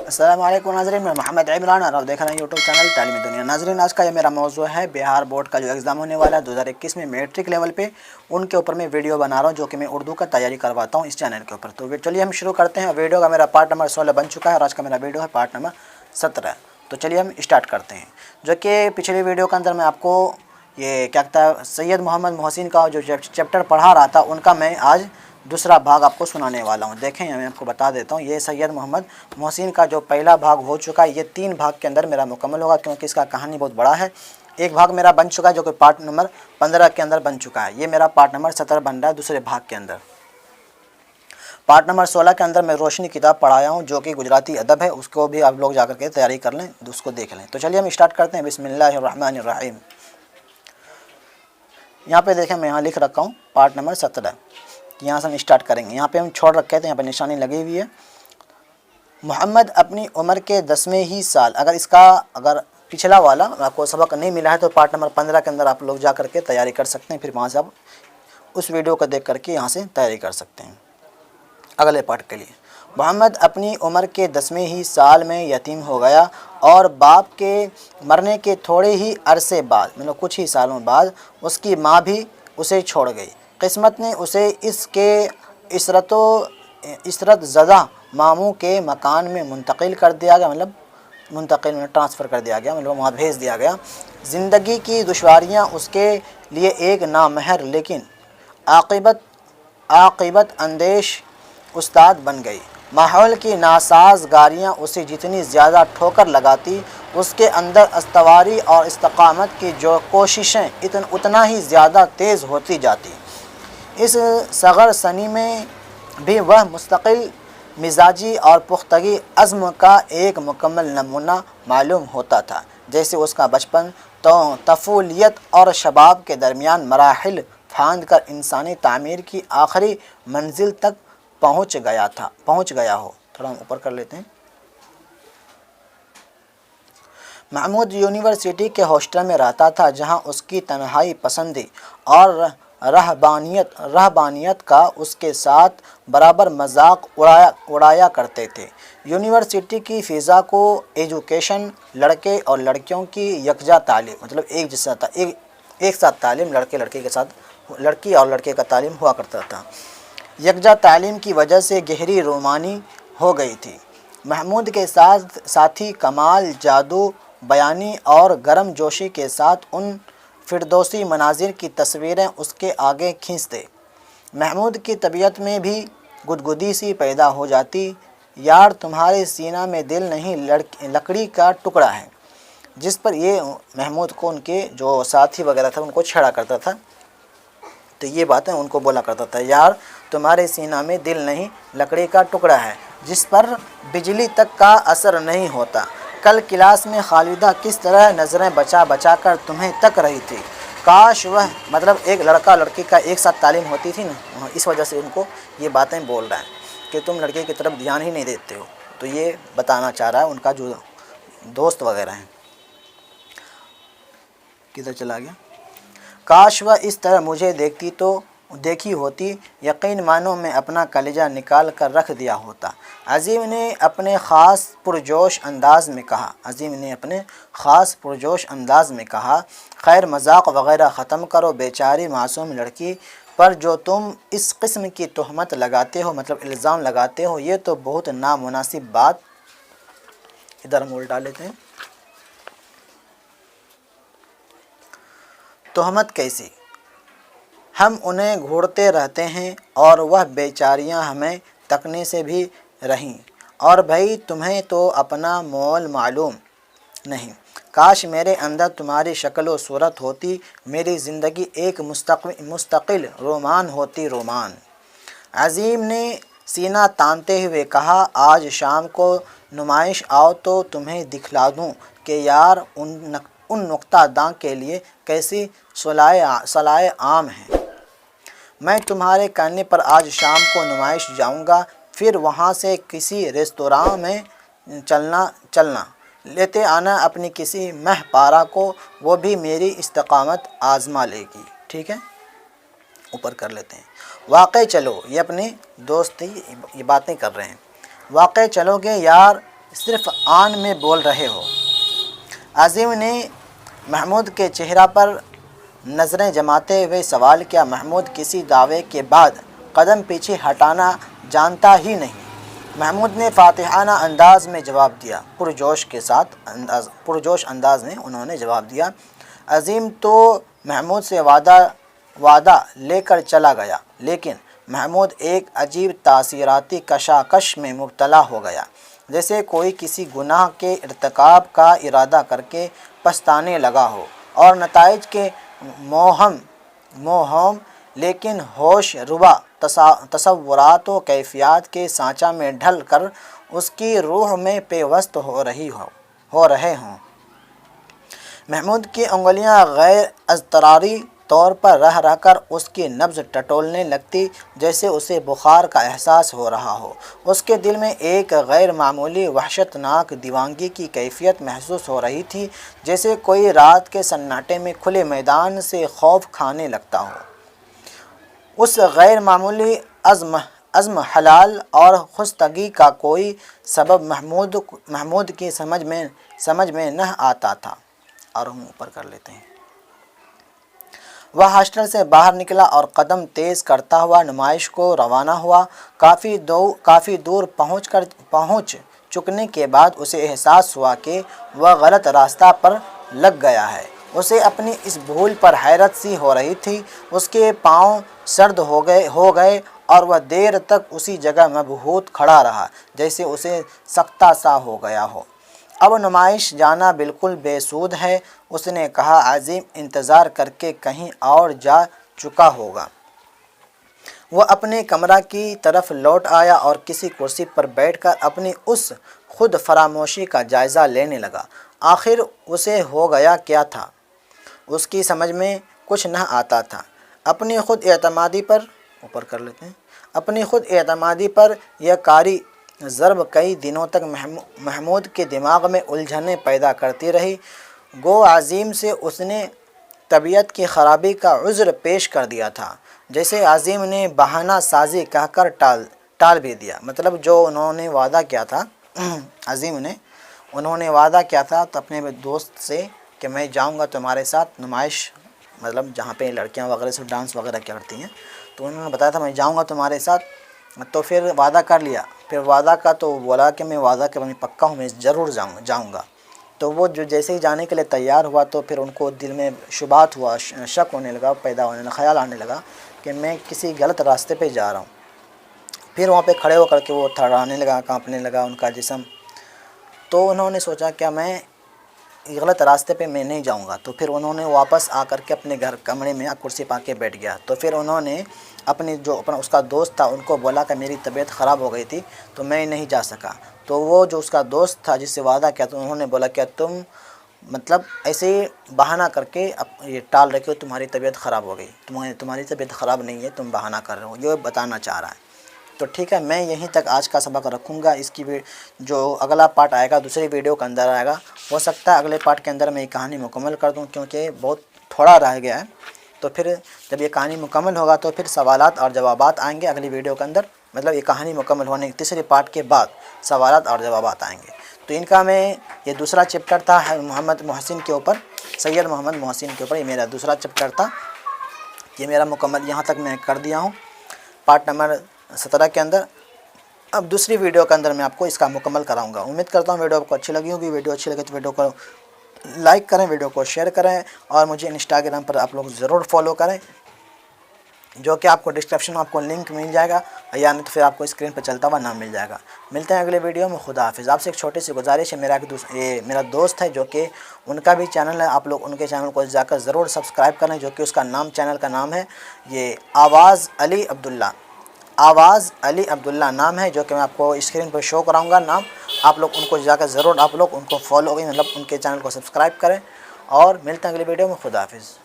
السلام علیکم ناظرین، میں محمد عمران اور آپ دیکھ رہے ہیں یوٹیوب چینل تعلیمی دنیا۔ ناظرین، آج کا یہ میرا موضوع ہے بہار بورڈ کا جو ایگزام ہونے والا ہے 2021 میں میٹرک لیول پہ، ان کے اوپر میں ویڈیو بنا رہا ہوں جو کہ میں اردو کا تیاری کرواتا ہوں اس چینل کے اوپر۔ تو چلیے ہم شروع کرتے ہیں۔ ویڈیو کا میرا پارٹ نمبر 16 بن چکا ہے اور آج کا میرا ویڈیو ہے پارٹ نمبر 17۔ تو چلیے ہم اسٹارٹ کرتے ہیں۔ جو کہ پچھلی ویڈیو کے اندر میں آپ کو یہ کیا کہتا ہے سید محمد محسن کا جو چیپٹر پڑھا رہا تھا ان کا میں آج دوسرا بھاگ آپ کو سنانے والا ہوں۔ دیکھیں میں آپ کو بتا دیتا ہوں، یہ سید محمد محسن کا جو پہلا بھاگ ہو چکا ہے، یہ 3 بھاگ کے اندر میرا مکمل ہوگا کیونکہ اس کا کہانی بہت بڑا ہے۔ ایک بھاگ میرا بن چکا ہے جو کہ پارٹ نمبر 15 کے اندر بن چکا ہے، یہ میرا پارٹ نمبر 17 بن رہا ہے دوسرے بھاگ کے اندر۔ پارٹ نمبر 16 کے اندر میں روشنی کتاب پڑھایا ہوں جو کہ گجراتی ادب ہے، اس کو بھی آپ لوگ جا کر کے تیاری کر لیں، اس کو دیکھ لیں۔ تو چلیے ہم اسٹارٹ کرتے ہیں۔ بسم اللہ الرحمن الرحیم۔ یہاں پہ دیکھیں میں یہاں لکھ رکھا ہوں پارٹ نمبر 17، یہاں سے ہم اسٹارٹ کریں گے۔ یہاں پہ ہم چھوڑ رکھے تھے، یہاں پہ نشانی لگی ہوئی ہے۔ محمد اپنی عمر کے 10ویں ہی سال، اگر پچھلا والا آپ کو سبق نہیں ملا ہے تو پارٹ نمبر 15 کے اندر آپ لوگ جا کر کے تیاری کر سکتے ہیں، پھر وہاں سے آپ اس ویڈیو کو دیکھ کر کے یہاں سے تیاری کر سکتے ہیں اگلے پارٹ کے لیے۔ محمد اپنی عمر کے 10ویں ہی سال میں یتیم ہو گیا اور باپ کے مرنے کے تھوڑے ہی عرصے بعد، مطلب کچھ ہی سالوں بعد، اس کی ماں بھی اسے چھوڑ گئی۔ قسمت نے اسے اس کے عسرت زدہ ماموں کے مکان میں منتقل کر دیا گیا، ٹرانسفر کر دیا گیا، مطلب وہاں بھیج دیا گیا۔ زندگی کی دشواریاں اس کے لیے ایک نامہر لیکن عاقبت اندیش استاد بن گئی۔ ماحول کی ناسازگاریاں اسے جتنی زیادہ ٹھوکر لگاتی، اس کے اندر استواری اور استقامت کی جو کوششیں اتنا ہی زیادہ تیز ہوتی جاتی۔ اس صغر سنی میں بھی وہ مستقل مزاجی اور پختگی عزم کا ایک مکمل نمونہ معلوم ہوتا تھا۔ جیسے اس کا بچپن طفولیت اور شباب کے درمیان مراحل پھاند کر انسانی تعمیر کی آخری منزل تک پہنچ گیا ہو۔ تھوڑا ہم اوپر کر لیتے ہیں۔ محمود یونیورسٹی کے ہاسٹل میں رہتا تھا جہاں اس کی تنہائی پسندی اور رہبانیت کا اس کے ساتھ برابر مذاق اڑایا کرتے تھے۔ یونیورسٹی کی فضا کو ایجوکیشن، لڑکے اور لڑکیوں کی یکجا تعلیم، مطلب ایک ساتھ تعلیم، لڑکی اور لڑکے کا تعلیم ہوا کرتا تھا، یکجا تعلیم کی وجہ سے گہری رومانی ہو گئی تھی۔ محمود کے ساتھی کمال جادو بیانی اور گرم جوشی کے ساتھ ان فردوسی مناظر کی تصویریں اس کے آگے کھینچتے۔ محمود کی طبیعت میں بھی گدگدی سی پیدا ہو جاتی۔ یار تمہارے سینہ میں دل نہیں لکڑی کا ٹکڑا ہے، جس پر یہ محمود کو ان کے جو ساتھی وغیرہ تھا ان کو چھیڑا کرتا تھا، تو یہ باتیں ان کو بولا کرتا تھا، یار تمہارے سینہ میں دل نہیں لکڑی کا ٹکڑا ہے جس پر بجلی تک کا اثر نہیں ہوتا۔ کل کلاس میں خالدہ کس طرح نظریں بچا کر تمہیں تک رہی تھی، کاش وہ، مطلب ایک لڑکا لڑکی کا ایک ساتھ تعلیم ہوتی تھی نا، اس وجہ سے ان کو یہ باتیں بول رہا ہے کہ تم لڑکے کی طرف دھیان ہی نہیں دیتے ہو، تو یہ بتانا چاہ رہا ہے ان کا جو دوست وغیرہ ہیں۔ کدھر چلا گیا؟ کاش وہ اس طرح مجھے دیکھی ہوتی، یقین مانو میں اپنا کلیجہ نکال کر رکھ دیا ہوتا۔ عظیم نے اپنے خاص پرجوش انداز میں کہا، خیر مذاق وغیرہ ختم کرو، بیچاری معصوم لڑکی پر جو تم اس قسم کی تہمت لگاتے ہو، مطلب الزام لگاتے ہو، یہ تو بہت نامناسب بات۔ ادھر ہم الٹا لیتے ہیں۔ تہمت کیسی؟ ہم انہیں گھوڑتے رہتے ہیں اور وہ بیچاریاں ہمیں تکنے سے بھی رہیں، اور بھائی تمہیں تو اپنا مول معلوم نہیں۔ کاش میرے اندر تمہاری شکل و صورت ہوتی، میری زندگی ایک مستقل رومان ہوتی، رومان۔ عظیم نے سینہ تانتے ہوئے کہا، آج شام کو نمائش آؤ تو تمہیں دکھلا دوں کہ یار ان نکتہ داں کے لیے کیسی صلاح عام ہے۔ میں تمہارے کہنے پر آج شام کو نمائش جاؤں گا، پھر وہاں سے کسی ریستوراں میں چلنا لیتے آنا اپنی کسی مہ پارا کو، وہ بھی میری استقامت آزما لے گی، ٹھیک ہے؟ اوپر کر لیتے ہیں۔ واقع چلو، یہ اپنے دوست یہ باتیں کر رہے ہیں۔ واقع چلو گے یار صرف آن میں بول رہے ہو۔ عظیم نے محمود کے چہرہ پر نظریں جماتے ہوئے سوال کیا۔ محمود کسی دعوے کے بعد قدم پیچھے ہٹانا جانتا ہی نہیں۔ محمود نے فاتحانہ انداز میں جواب دیا، پرجوش انداز میں انہوں نے جواب دیا۔ عظیم تو محمود سے وعدہ لے کر چلا گیا، لیکن محمود ایک عجیب تاثیراتی کشاکش میں مبتلا ہو گیا، جیسے کوئی کسی گناہ کے ارتکاب کا ارادہ کر کے پچھتانے لگا ہو اور نتائج کے موہم لیکن ہوش ربا تصورات و کیفیات کے سانچہ میں ڈھل کر اس کی روح میں پیوست ہو رہے ہوں۔ محمود کی انگلیاں غیر اضطراری طور پر رہ کر اس کی نبض ٹٹولنے لگتی، جیسے اسے بخار کا احساس ہو رہا ہو۔ اس کے دل میں ایک غیر معمولی وحشت ناک دیوانگی کی کیفیت محسوس ہو رہی تھی، جیسے کوئی رات کے سناٹے میں کھلے میدان سے خوف کھانے لگتا ہو۔ اس غیر معمولی عزم حلال اور خستگی کا کوئی سبب محمود کی سمجھ میں نہ آتا تھا۔ اور ہم اوپر کر لیتے ہیں۔ وہ ہاسٹل سے باہر نکلا اور قدم تیز کرتا ہوا نمائش کو روانہ ہوا۔ کافی دور پہنچ چکنے کے بعد اسے احساس ہوا کہ وہ غلط راستہ پر لگ گیا ہے۔ اسے اپنی اس بھول پر حیرت سی ہو رہی تھی۔ اس کے پاؤں سرد ہو گئے اور وہ دیر تک اسی جگہ مبہوت کھڑا رہا، جیسے اسے سکتہ سا ہو گیا ہو۔ اب نمائش جانا بالکل بے سود ہے، اس نے کہا۔ عظیم انتظار کر کے کہیں اور جا چکا ہوگا۔ وہ اپنے کمرہ کی طرف لوٹ آیا اور کسی کرسی پر بیٹھ کر اپنی اس خود فراموشی کا جائزہ لینے لگا۔ آخر اسے ہو گیا کیا تھا، اس کی سمجھ میں کچھ نہ آتا تھا۔ اپنی خود اعتمادی پر یہ کاری ضرب کئی دنوں تک محمود کے دماغ میں الجھنیں پیدا کرتی رہی۔ گو عظیم سے اس نے طبیعت کی خرابی کا عذر پیش کر دیا تھا، جیسے عظیم نے بہانہ سازی کہہ کر ٹال بھی دیا۔ مطلب جو انہوں نے وعدہ کیا تھا، انہوں نے وعدہ کیا تھا تو اپنے دوست سے کہ میں جاؤں گا تمہارے ساتھ نمائش، مطلب جہاں پہ لڑکیاں وغیرہ سے ڈانس وغیرہ کرتی ہیں، تو انہوں نے بتایا تھا میں جاؤں گا تمہارے ساتھ، تو پھر وعدہ کر لیا۔ پھر وعدہ کا تو بولا کہ میں وعدہ کہ میں پکا ہوں، میں ضرور جاؤں گا۔ تو وہ جو جیسے ہی جانے کے لیے تیار ہوا تو پھر ان کو دل میں شبہات ہوا، شک ہونے لگا، خیال آنے لگا کہ میں کسی غلط راستے پہ جا رہا ہوں۔ پھر وہاں پہ کھڑے ہو کر کے وہ تھرہرانے لگا، کانپنے لگا ان کا جسم۔ تو انہوں نے سوچا کیا میں غلط راستے پہ میں نہیں جاؤں گا، تو پھر انہوں نے واپس آ کر کے اپنے کمرے میں کرسی پا کے بیٹھ گیا۔ تو پھر انہوں نے اپنا اس کا دوست تھا ان کو بولا کہ میری طبیعت خراب ہو گئی تھی تو میں نہیں جا سکا۔ تو وہ جو اس کا دوست تھا جس سے وعدہ کیا تو انہوں نے بولا کہ تم مطلب ایسے بہانہ کر کے یہ ٹال رکھے ہو، تمہاری طبیعت خراب ہو گئی، تمہاری طبیعت خراب نہیں ہے، تم بہانہ کر رہے ہو، یہ بتانا چاہ رہا ہے۔ تو ٹھیک ہے، میں یہیں تک آج کا سبق رکھوں گا۔ اس کی جو اگلا پارٹ آئے گا دوسری ویڈیو کے اندر آئے گا، ہو سکتا ہے اگلے پارٹ کے اندر میں یہ کہانی مکمل کر دوں، کیونکہ بہت تھوڑا رہ گیا ہے۔ تو پھر جب یہ کہانی مکمل ہوگا تو پھر سوالات اور جوابات آئیں گے اگلی ویڈیو کے اندر، مطلب یہ کہانی مکمل ہونے کی تیسری پارٹ کے بعد سوالات اور جوابات آئیں گے۔ تو ان کا میں یہ دوسرا چیپٹر تھا محمد محسن کے اوپر، سید محمد محسن کے اوپر، یہ میرا دوسرا چیپٹر تھا، یہ میرا مکمل یہاں تک میں کر دیا ہوں پارٹ نمبر 17 کے اندر۔ اب دوسری ویڈیو کے اندر میں آپ کو اس کا مکمل کراؤں گا۔ امید کرتا ہوں ویڈیو آپ کو اچھی لگی ہوگی۔ ویڈیو اچھی لگے تو ویڈیو کو لائک کریں، ویڈیو کو شیئر کریں، اور مجھے انسٹاگرام پر آپ لوگ ضرور فالو کریں، جو کہ آپ کو ڈسکرپشن میں آپ کو لنک مل جائے گا، یا نہیں تو پھر آپ کو اسکرین پہ چلتا ہوا نام مل جائے گا۔ ملتے ہیں اگلے ویڈیو میں، خدا حافظ۔ آپ سے ایک چھوٹی سی گزارش ہے، میرا دوست ہے جو کہ ان کا بھی چینل ہے، آپ لوگ ان کے چینل کو جا کر ضرور سبسکرائب کریں، جو کہ اس کا چینل کا نام ہے یہ آواز علی عبداللہ نام ہے، جو کہ میں آپ کو اسکرین پہ شو کراؤں گا نام۔ آپ لوگ ان کو جا کر ضرور آپ لوگ ان کو فالو، مطلب ان کے چینل کو سبسکرائب کریں، اور ملتے ہیں اگلی ویڈیو میں، خدا حافظ۔